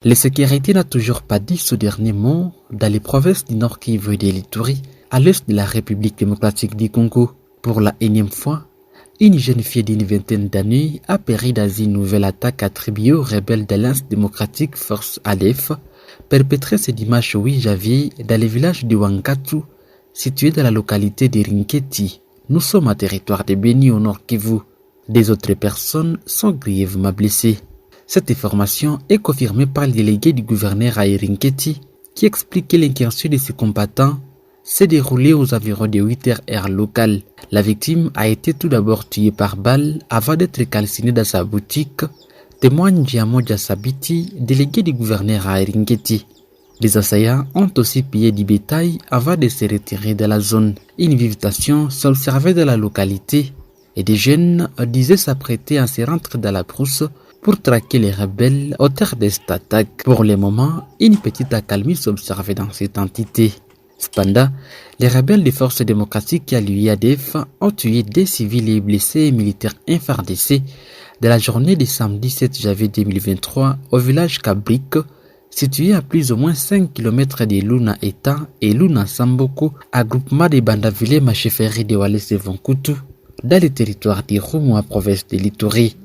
La sécurité n'a toujours pas dit ce dernier mot dans les provinces du Nord Kivu et de l'Ituri, à l'est de la République démocratique du Congo. Pour la énième fois, une jeune fille d'une vingtaine d'années a péri dans une nouvelle attaque attribuée aux rebelles d'Alliance démocratique Force ADF, perpétrée ce dimanche 8 janvier dans le village de Wankatu, situé dans la localité de Rinketi. Nous sommes à territoire de Beni au Nord Kivu. Des autres personnes sont grièvement blessées. Cette information est confirmée par le délégué du gouverneur à Rinketi, qui explique que l'incursion de ces combattants s'est déroulée aux environs de 8h heure locale. La victime a été tout d'abord tuée par balle avant d'être calcinée dans sa boutique, témoigne Giamoja Sabiti, délégué du gouverneur à Rinketi. Les assaillants ont aussi pillé du bétail avant de se retirer de la zone. Une visitation s'observait dans la localité et des jeunes disaient s'apprêter à se rendre dans la brousse pour traquer les rebelles auteurs de cette attaque. Pour le moment, une petite accalmie s'observait dans cette entité. Cependant, les rebelles des forces démocratiques à l'UADF ont tué des civils et blessés et militaires FARDC de la journée du samedi 7 janvier 2023 au village Kabrik, situé à plus ou moins 5 km de Luna Eta et Luna Samboko, à groupement de Bandaville Macheferi de Walese Vonkutu, dans le territoire d'Irumu à province de l'Ituri.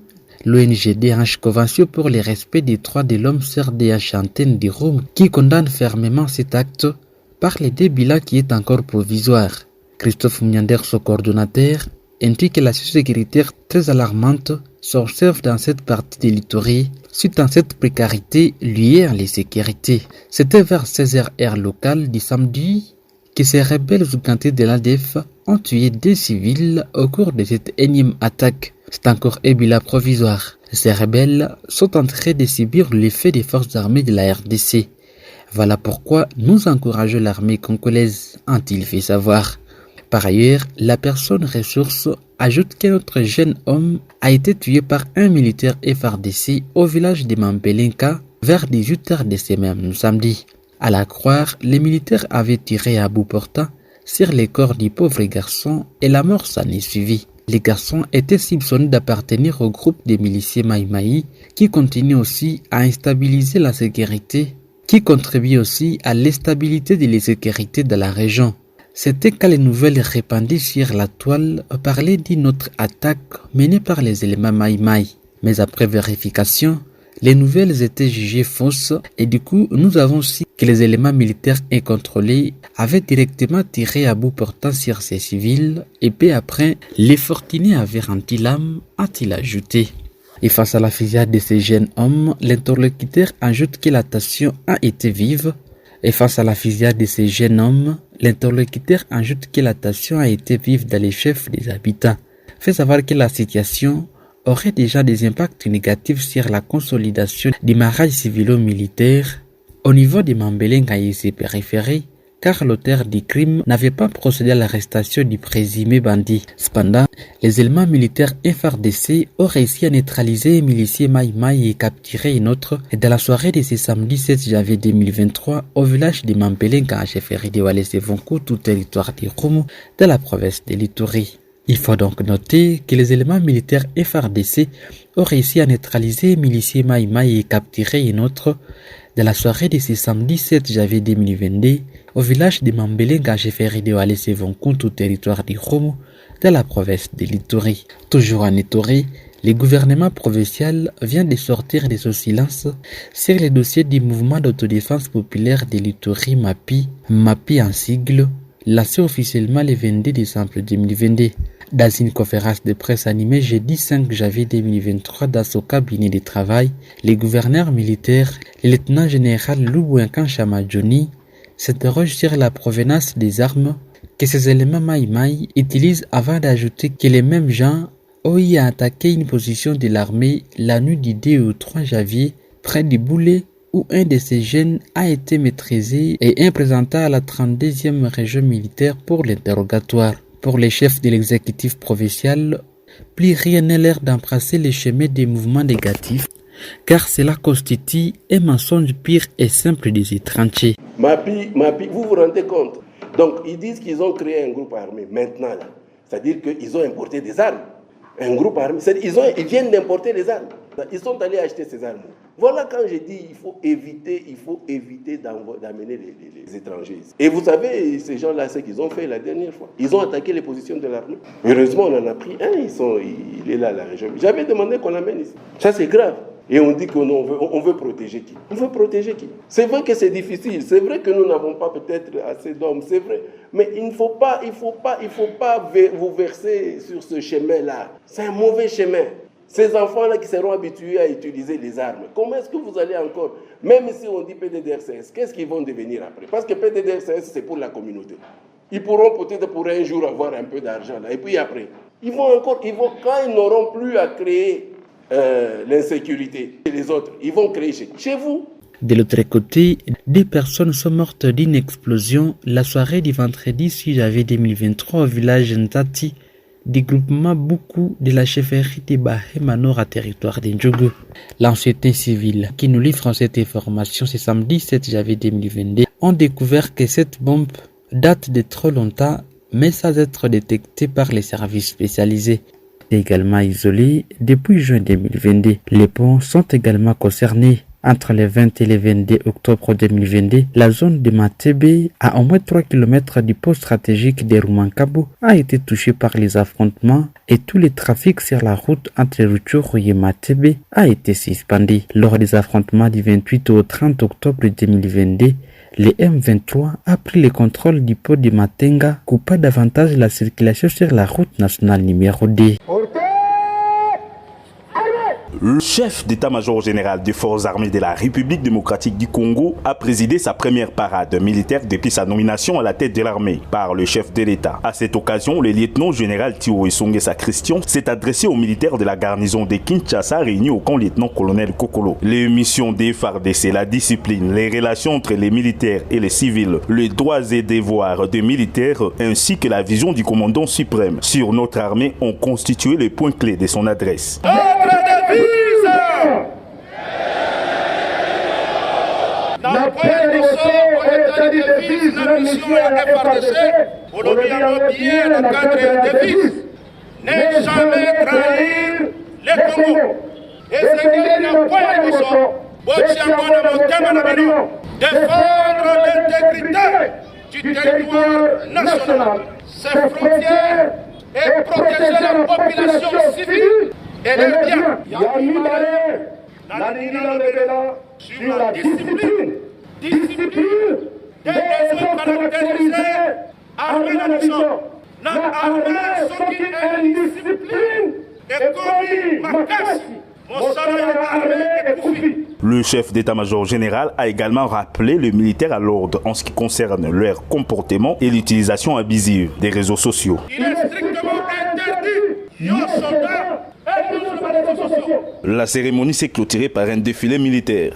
L'ONG DH Convention pour le respect des droits de l'homme CRDH antenne d'Irumu qui condamne fermement cet acte par les deux bilans qui est encore provisoire. Christophe Mnyander, son coordonnateur, indique que la sécurité très alarmante s'observe dans cette partie de l'Ituri suite à cette précarité liée à la sécurité. C'était vers 16h heure locale du samedi que ces rebelles ougandais de l'ADF ont tué des civils au cours de cette énième attaque. C'est encore un bilan provisoire. Ces rebelles sont en train de subir l'effet des forces armées de la RDC. Voilà pourquoi nous encourageons l'armée congolaise, a-t-il fait savoir. Par ailleurs, la personne ressource ajoute qu'un autre jeune homme a été tué par un militaire FARDC au village de Mambelenka vers 18h de ce même samedi. À la croire, les militaires avaient tiré à bout portant sur les corps du pauvre garçon et la mort s'en est suivie. Les garçons étaient soupçonnés d'appartenir au groupe des miliciens Maïmaï qui continue aussi à instabiliser la sécurité, qui contribue aussi à l'instabilité de la sécurité de la région. C'était quand les nouvelles répandues sur la toile parlaient d'une autre attaque menée par les éléments Maïmaï. Mais après vérification, les nouvelles étaient jugées fausses et du coup, nous avons su que les éléments militaires incontrôlés avaient directement tiré à bout portant sur ces civils et peu après, les fortunés avaient rempli l'âme, a-t-il ajouté. Et face à la fusillade de ces jeunes hommes, l'interlocuteur ajoute que la tension a été vive. Et face à la fusillade de ces jeunes hommes, l'interlocuteur ajoute que la tension a été vive dans les chefs des habitants. Fait savoir que la situation aurait déjà des impacts négatifs sur la consolidation des mariages civilo-militaires au niveau des Mambelenga et ses périphéries, car l'auteur du crime n'avait pas procédé à l'arrestation du présumé bandit. Cependant, les éléments militaires FARDC ont réussi à neutraliser un milicier Maïmaï et capturer une autre dans la soirée de ce samedi 7 janvier 2023 au village de Mambelenga à Chefferie de Walese Vonkutu, tout territoire d'Irumu de la province de l'Ituri. Il faut donc noter que les éléments militaires FARDC ont réussi à neutraliser un milicier Maïmaï et capturer une autre dans la soirée de ce samedi 7 janvier 2022 au village de Mambelenga Chefferie de Walese Vonkutu, tout territoire d'Irumu de la province de l'Ituri. Toujours en Ituri, le gouvernement provincial vient de sortir de son silence sur le dossier du mouvement d'autodéfense populaire de l'Ituri MAPI en sigle, lancé officiellement le 22 décembre 2022. Dans une conférence de presse animée jeudi 5 janvier 2023 dans son cabinet de travail, le gouverneur militaire, le lieutenant-général Lubouinkan Chamadjoni, s'interroge sur la provenance des armes que ces éléments Maïmaï utilisent avant d'ajouter que les mêmes gens ont eu à attaquer une position de l'armée la nuit du 2 au 3 janvier près du Boulet où un de ces jeunes a été maîtrisé et présenté à la 32e région militaire pour l'interrogatoire. Pour les chefs de l'exécutif provincial, plus rien n'a l'air d'embrasser les chemins des mouvements négatifs, car cela constitue un mensonge pire et simple des étrangers. MAPI, vous vous rendez compte? Donc ils disent qu'ils ont créé un groupe armé maintenant là. C'est-à-dire qu'ils ont importé des armes. Un groupe armé, ils viennent d'importer des armes. Ils sont allés acheter ces armes. Voilà quand j'ai dit il faut éviter d'amener les étrangers. Et vous savez, ces gens-là, ce qu'ils ont fait la dernière fois, ils ont attaqué les positions de l'armée. Heureusement, on en a pris un, il est là, la région. J'avais demandé qu'on l'amène ici. Ça, c'est grave. Et on dit qu'on veut protéger qui? On veut protéger qui? C'est vrai que c'est difficile, c'est vrai que nous n'avons pas peut-être assez d'hommes, c'est vrai. Mais il ne faut pas vous verser sur ce chemin-là. C'est un mauvais chemin. Ces enfants-là qui seront habitués à utiliser les armes, comment est-ce que vous allez encore, même si on dit PDDRCS, qu'est-ce qu'ils vont devenir après? Parce que PDDRCS, c'est pour la communauté. Ils pourront peut-être pour un jour avoir un peu d'argent là. Et puis après, quand ils n'auront plus à créer l'insécurité chez les autres, ils vont créer chez vous. De l'autre côté, 2 personnes sont mortes d'une explosion la soirée du vendredi 6 janvier 2023 au village Ntati, du groupement Boukou de la chefferie de Bahema Nord à territoire d'Indjougou. L'enquête civile qui nous livre cette information ce samedi 7 janvier 2022 ont découvert que cette bombe date de trop longtemps mais sans être détectée par les services spécialisés. Également isolés depuis juin 2022. Les ponts sont également concernés. Entre le 20 et le 22 octobre 2022, la zone de Matebe, à au moins 3 km du port stratégique de Rumankabo, a été touchée par les affrontements et tout le trafic sur la route entre Rutshuru et Matebe a été suspendu. Lors des affrontements du 28 au 30 octobre 2022, le M23 a pris le contrôle du port de Matenga, coupant davantage la circulation sur la route nationale numéro 2. Le chef d'état-major général des forces armées de la République démocratique du Congo a présidé sa première parade militaire depuis sa nomination à la tête de l'armée par le chef de l'État. À cette occasion, le lieutenant-général Thio Esongesa Christian s'est adressé aux militaires de la garnison de Kinshasa réunis au camp lieutenant-colonel Kokolo. Les missions des FARDC, la discipline, les relations entre les militaires et les civils, les droits et devoirs des militaires ainsi que la vision du commandant suprême sur notre armée ont constitué les points clés de son adresse. La mission FARDC, le cadre de devise, n'est jamais trahir les Congo. Et c'est qu'il n'y a pas de défendre l'intégrité du territoire national, ses frontières et protéger la population civile et les biens. Sur la discipline des raisons caractérisées armée la nation. La armée soki indiscipline et commis makasi. Le chef d'état-major général a également rappelé les militaires à l'ordre en ce qui concerne leur comportement et l'utilisation abusive des réseaux sociaux. Il est strictement interdit aux soldats et aux réseaux sociaux. La cérémonie s'est clôturée par un défilé militaire.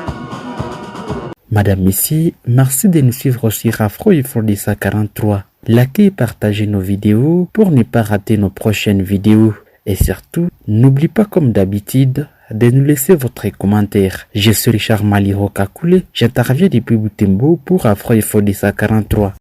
Madame, Messieurs, merci de nous suivre sur Afro et Frodissa 43. Likez et partagez nos vidéos pour ne pas rater nos prochaines vidéos. Et surtout, n'oubliez pas comme d'habitude de nous laisser votre commentaire. Je suis Richard Maliro Kakule, j'interviens depuis Butembo pour Afro et Frodissa 43.